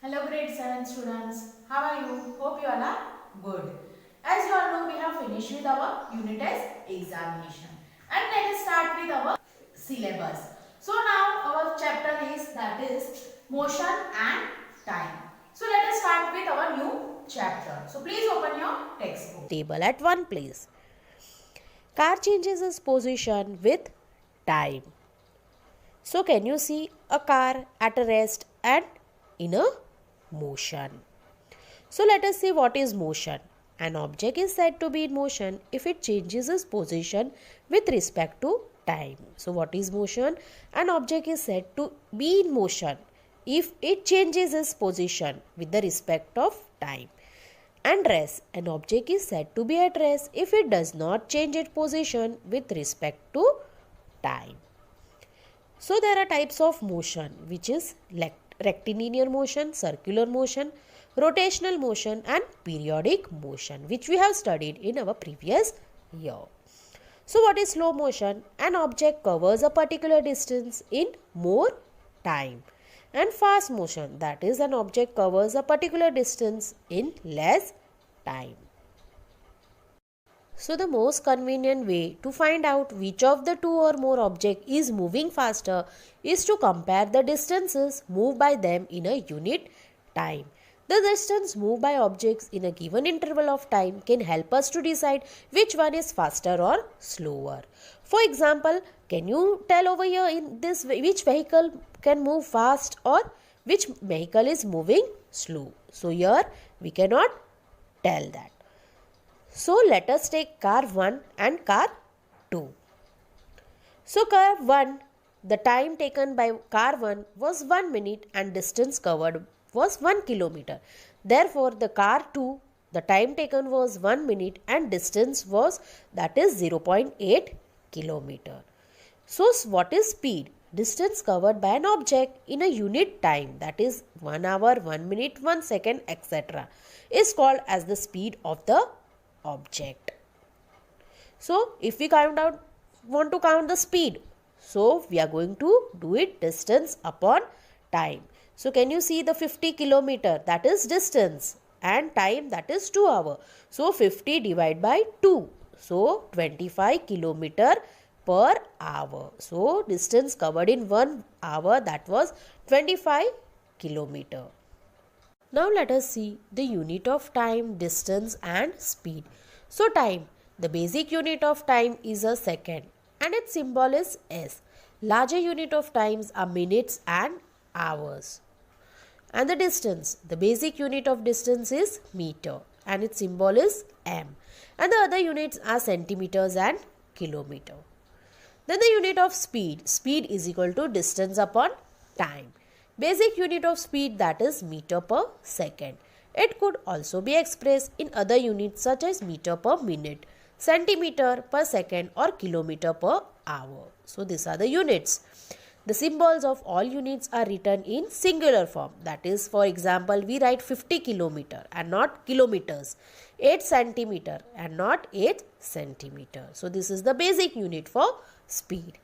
Hello grade 7 students, how are you? Hope you all are good. As you all know, we have finished with our unit test examination and let us start with our syllabus. So now our chapter is that is motion and time. So let us start with our new chapter. So please open your textbook. Table at one place. Car changes its position with time. So can you see a car at a rest and in a motion? So let us see what is motion. An object is said to be in motion if it changes its position with respect to time. So what is motion? An object is said to be in motion if it changes its position with the respect of time. And rest, an object is said to be at rest if it does not change its position with respect to time. So there are types of motion, which is rectilinear motion, circular motion, rotational motion and periodic motion, which we have studied in our previous year. So what is slow motion? An object covers a particular distance in more time. And fast motion, that is an object covers a particular distance in less time. So the most convenient way to find out which of the two or more object is moving faster is to compare the distances moved by them in a unit time. The distance moved by objects in a given interval of time can help us to decide which one is faster or slower. For example, can you tell over here in this which vehicle can move fast or which vehicle is moving slow? So here we cannot tell that. So let us take car 1 and car 2. So car 1, the time taken by car 1 was 1 minute and distance covered was 1 kilometer. Therefore, the car 2, the time taken was 1 minute and distance was that is 0.8 kilometer. So what is speed? Distance covered by an object in a unit time, that is 1 hour, 1 minute, 1 second, etc. is called as the speed of the object. So if we want to count the speed, so we are going to do it distance upon time. So can you see the 50 kilometer, that is distance, and time, that is 2 hours. So 50 divided by 2. So 25 kilometer per hour. So distance covered in 1 hour, that was 25 kilometer. Now let us see the unit of time, distance and speed. So time, the basic unit of time is a second and its symbol is S. Larger unit of times are minutes and hours. And the distance, the basic unit of distance is meter and its symbol is m. And the other units are centimeters and kilometer. Then the unit of speed, speed is equal to distance upon time. Basic unit of speed, that is meter per second. It could also be expressed in other units such as meter per minute, centimeter per second or kilometer per hour. So these are the units. The symbols of all units are written in singular form. That is, for example, we write 50 kilometer and not kilometers, 8 centimeter and not 8 centimeter. So this is the basic unit for speed.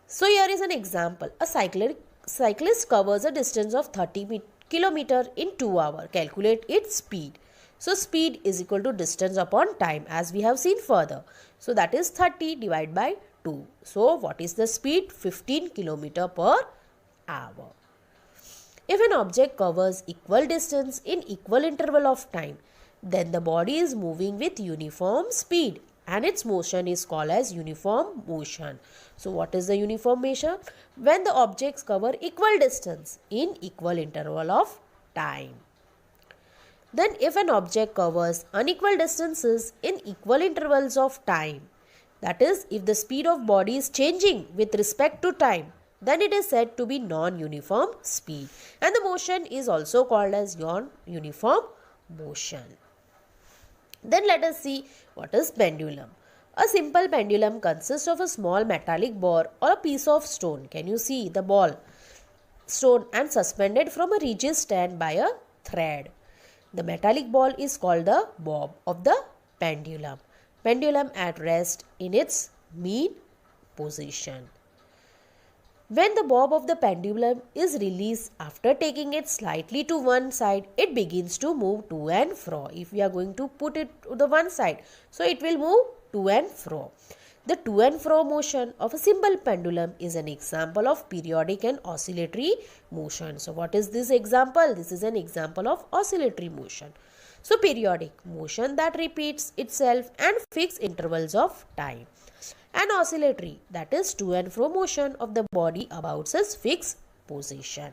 So here is an example. A cyclist covers a distance of 30 kilometer in 2 hours. Calculate its speed. So speed is equal to distance upon time, as we have seen further. So that is 30 divided by 2. So what is the speed? 15 kilometer per hour. If an object covers equal distance in equal interval of time, then the body is moving with uniform speed and its motion is called as uniform motion. So what is the uniform motion? When the objects cover equal distance in equal interval of time. Then if an object covers unequal distances in equal intervals of time, that is, if the speed of body is changing with respect to time, then it is said to be non-uniform speed. And the motion is also called as non-uniform motion. Then let us see what is pendulum. A simple pendulum consists of a small metallic ball or a piece of stone. Can you see the ball, stone, and suspended from a rigid stand by a thread. The metallic ball is called the bob of the pendulum. Pendulum at rest in its mean position. When the bob of the pendulum is released after taking it slightly to one side, it begins to move to and fro. If we are going to put it to the one side, so it will move to and fro. The to and fro motion of a simple pendulum is an example of periodic and oscillatory motion. So what is this example? This is an example of oscillatory motion. So periodic motion that repeats itself and fixed intervals of time. And oscillatory, that is to and fro motion of the body about its fixed position.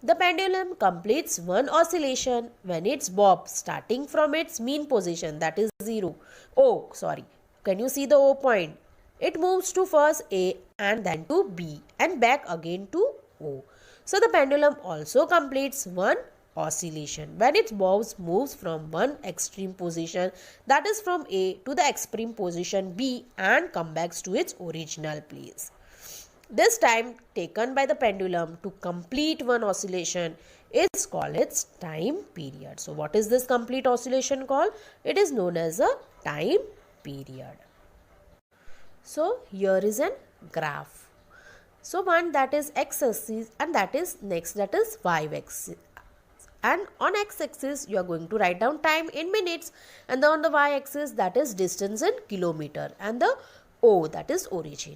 The pendulum completes one oscillation when its bob starting from its mean position, that is 0. Oh, sorry. Can you see the O point? It moves to first A and then to B and back again to O. So the pendulum also completes one oscillation when its bob moves from one extreme position, that is from A, to the extreme position B and comes back to its original place. This time taken by the pendulum to complete one oscillation is called its time period. So what is this complete oscillation called? It is known as a time period. So here is an graph. So one that is x-axis and that is next, that is y-axis. And on x-axis you are going to write down time in minutes, and then on the y-axis that is distance in kilometer, and the O, that is origin.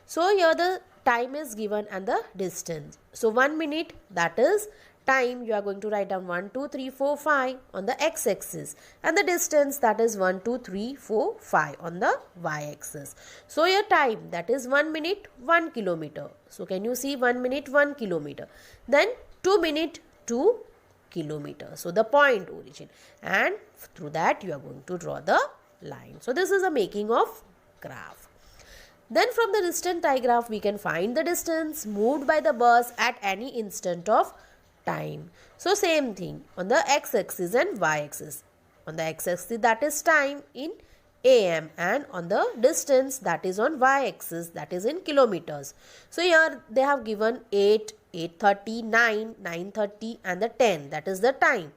So here the time is given and the distance. So 1 minute, that is time, you are going to write down 1, 2, 3, 4, 5 on the x-axis, and the distance, that is 1, 2, 3, 4, 5 on the y-axis. So your time, that is 1 minute 1 kilometer. So can you see 1 minute 1 kilometer, then 2 minute 2 kilometer. So the point origin, and through that you are going to draw the line. So this is a making of graph. Then from the distance diagram we can find the distance moved by the bus at any instant of time. So same thing on the x-axis and y-axis. On the x-axis that is time in AM, and on the distance that is on y-axis, that is in kilometers. So here they have given 8, 8:30, 9, 9:30 and the 10, that is the time.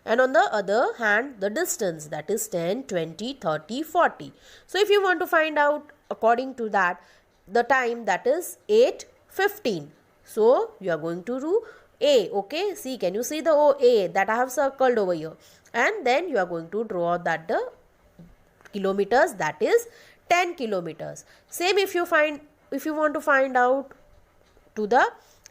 And on the other hand the distance, that is 10, 20, 30, 40. So if you want to find out according to that the time, that is 8:15. So you are going to do A. Okay, see, can you see the O, A that I have circled over here, and then you are going to draw that the kilometers, that is 10 kilometers. Same if you want to find out to the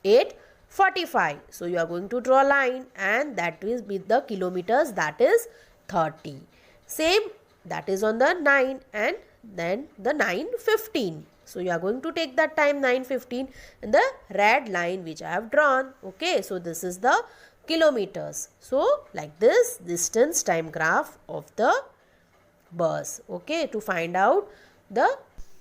8:45. So you are going to draw a line, and that is with the kilometers, that is 30. Same, that is on the 9 and then the 9:15. So you are going to take that time 9:15 and the red line which I have drawn. Okay, so this is the kilometers. So like this distance time graph of the bus. Okay, to find out the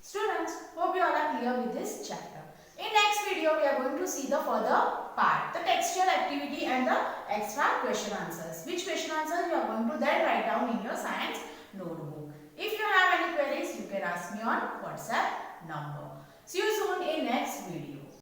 Students, hope you all are clear with this chapter. In next video, we are going to see the further part, the textual activity and the extra question answers. Which question answers you are going to then write down in your science notebook. If you have any queries, you can ask me on WhatsApp number. See you soon in next video.